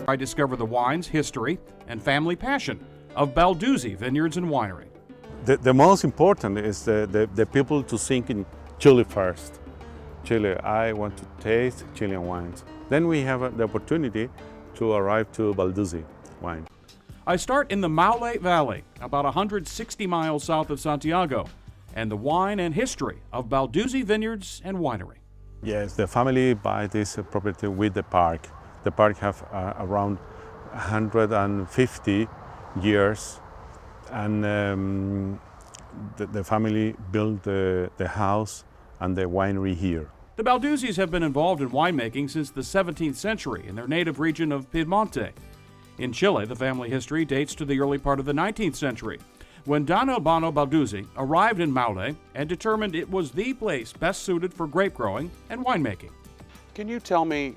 I discover the wine's history and family passion of Balduzzi Vineyards and Winery. The most important is the people to think in Chile first. Chile, I want to taste Chilean wines. Then we have the opportunity to arrive to Balduzzi wine. I start in the Maule Valley, about 160 miles south of Santiago, and the wine and history of Balduzzi Vineyards and Winery. Yes, the family buy this property with the park. The park have around 150 years, and the family built the house and the winery here. The Balduzzis have been involved in winemaking since the 17th century in their native region of Piemonte. In Chile, the family history dates to the early part of the 19th century, when Don Albano Balduzzi arrived in Maule and determined it was the place best suited for grape growing and winemaking. Can you tell me,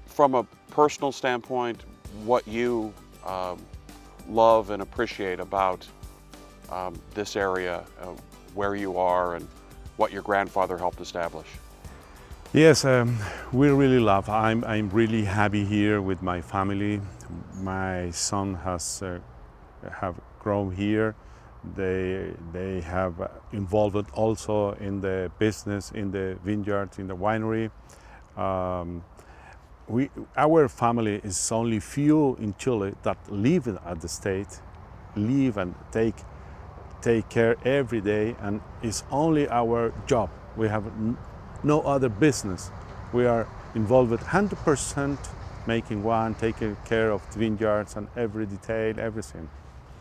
from a personal standpoint, what you love and appreciate about this area, where you are, and what your grandfather helped establish? Yes, we really love. I'm really happy here with my family. My son has have grown here. They have involved also in the business, in the vineyards, in the winery. Our family is only few in Chile that live at the state, live and take care every day, and it's only our job. We have no other business. We are involved 100% making wine, taking care of the vineyards and every detail, everything.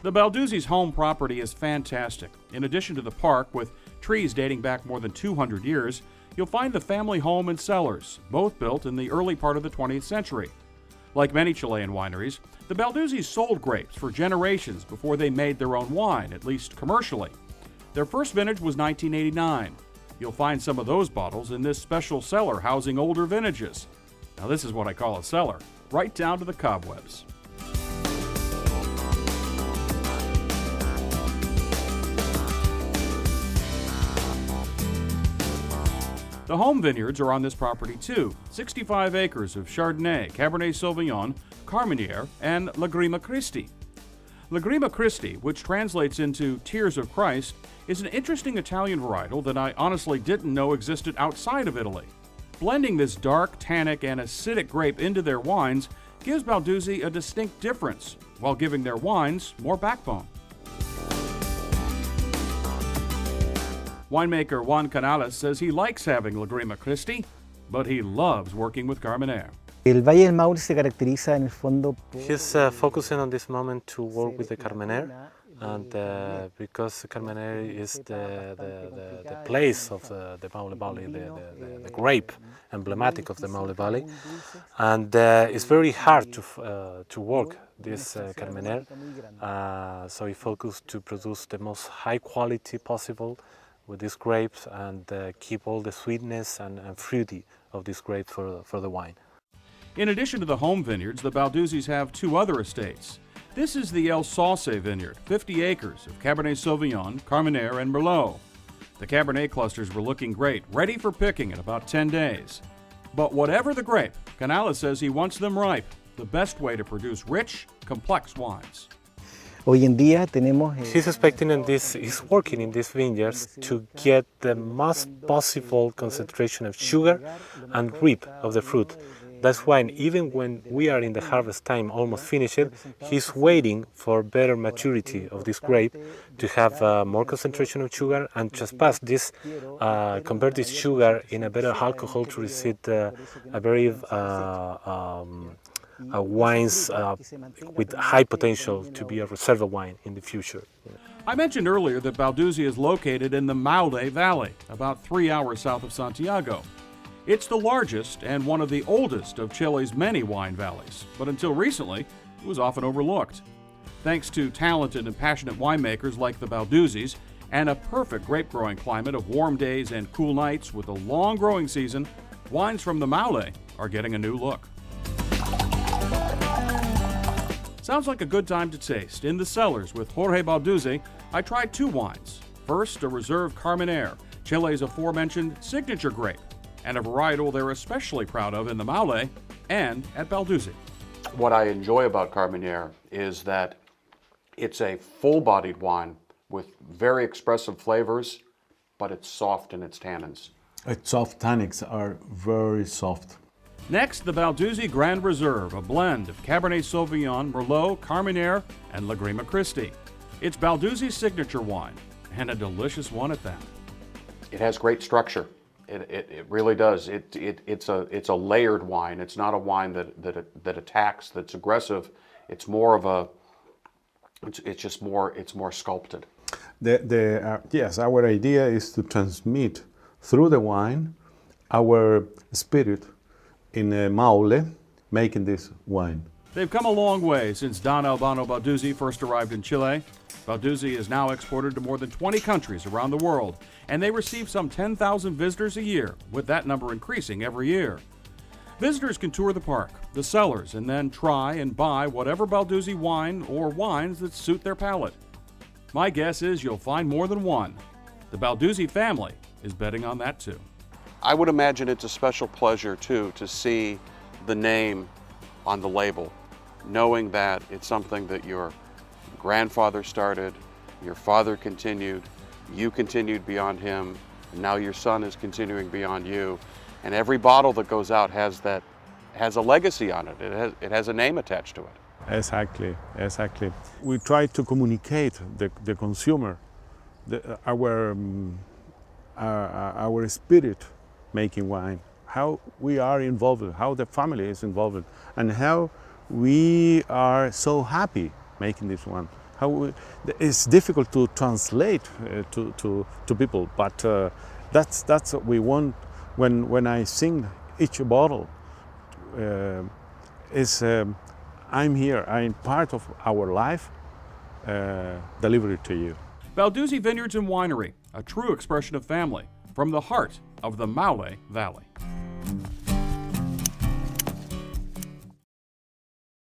The Balduzzi's home property is fantastic. In addition to the park, with trees dating back more than 200 years, you'll find the family home and cellars, both built in the early part of the 20th century. Like many Chilean wineries, the Balduzzis sold grapes for generations before they made their own wine, at least commercially. Their first vintage was 1989. You'll find some of those bottles in this special cellar housing older vintages. Now this is what I call a cellar, right down to the cobwebs. The home vineyards are on this property too, 65 acres of Chardonnay, Cabernet Sauvignon, Carmenere, and Lagrima Christi. Lagrima Christi, which translates into Tears of Christ, is an interesting Italian varietal that I honestly didn't know existed outside of Italy. Blending this dark, tannic, and acidic grape into their wines gives Balduzzi a distinct difference, while giving their wines more backbone. Winemaker Juan Canales says he likes having Lagrima Christi, but he loves working with Carmenere. El Valle del Maule se caracteriza en el fondo por... He's focusing on this moment to work with the Carmenere, and because Carmenere is the place of the Maule Valley, the grape emblematic of the Maule Valley, and it's very hard to work this Carmenere, so he focused to produce the most high quality possible with these grapes and keep all the sweetness and fruity of this grape for the wine. In addition to the home vineyards, the Balduzzis have two other estates. This is the El Sauce vineyard, 50 acres of Cabernet Sauvignon, Carmenere, and Merlot. The Cabernet clusters were looking great, ready for picking in about 10 days. But whatever the grape, Canales says he wants them ripe, the best way to produce rich, complex wines. Hoy en día tenemos... He's expecting in this, he's working in these vineyards to get the most possible concentration of sugar and grip of the fruit. That's why even when we are in the harvest time, almost finished, he's waiting for better maturity of this grape to have more concentration of sugar and just pass this, convert this sugar in a better alcohol to receive a very wines with high potential to be a reserve wine in the future. I mentioned earlier that Balduzzi is located in the Maule Valley, about 3 hours south of Santiago. It's the largest and one of the oldest of Chile's many wine valleys, but until recently, it was often overlooked. Thanks to talented and passionate winemakers like the Balduzzis and a perfect grape-growing climate of warm days and cool nights with a long growing season, wines from the Maule are getting a new look. Sounds like a good time to taste. In the cellars with Jorge Balduzzi, I tried two wines. First, a reserve Carmenere, Chile's aforementioned signature grape, and a varietal they're especially proud of in the Maule and at Balduzzi. What I enjoy about Carmenere is that it's a full-bodied wine with very expressive flavors, but it's soft in its tannins. Its soft tannics are very soft. Next, the Balduzzi Grand Reserve, a blend of Cabernet Sauvignon, Merlot, Carmenere, and Lagrima Christi. It's Balduzzi's signature wine, and a delicious one at that. It has great structure. It really does. It's a layered wine. It's not a wine that attacks, that's aggressive. It's more of a. It's more sculpted. Yes, our idea is to transmit through the wine our spirit in a Maule making this wine. They've come a long way since Don Albano Balduzzi first arrived in Chile. Balduzzi is now exported to more than 20 countries around the world, and they receive some 10,000 visitors a year, with that number increasing every year. Visitors can tour the park, the cellars, and then try and buy whatever Balduzzi wine or wines that suit their palate. My guess is you'll find more than one. The Balduzzi family is betting on that too. I would imagine it's a special pleasure too to see the name on the label, knowing that it's something that your grandfather started, your father continued, you continued beyond him, and now your son is continuing beyond you. And every bottle that goes out has a legacy on it. It has a name attached to it. Exactly. We try to communicate the consumer, our spirit making wine, how we are involved, how the family is involved, and how we are so happy making this one. It's difficult to translate to people, but that's what we want. When I sing each bottle, I'm here, I'm part of our life, delivered to you. Balduzzi Vineyards and Winery, a true expression of family from the heart of the Maule Valley.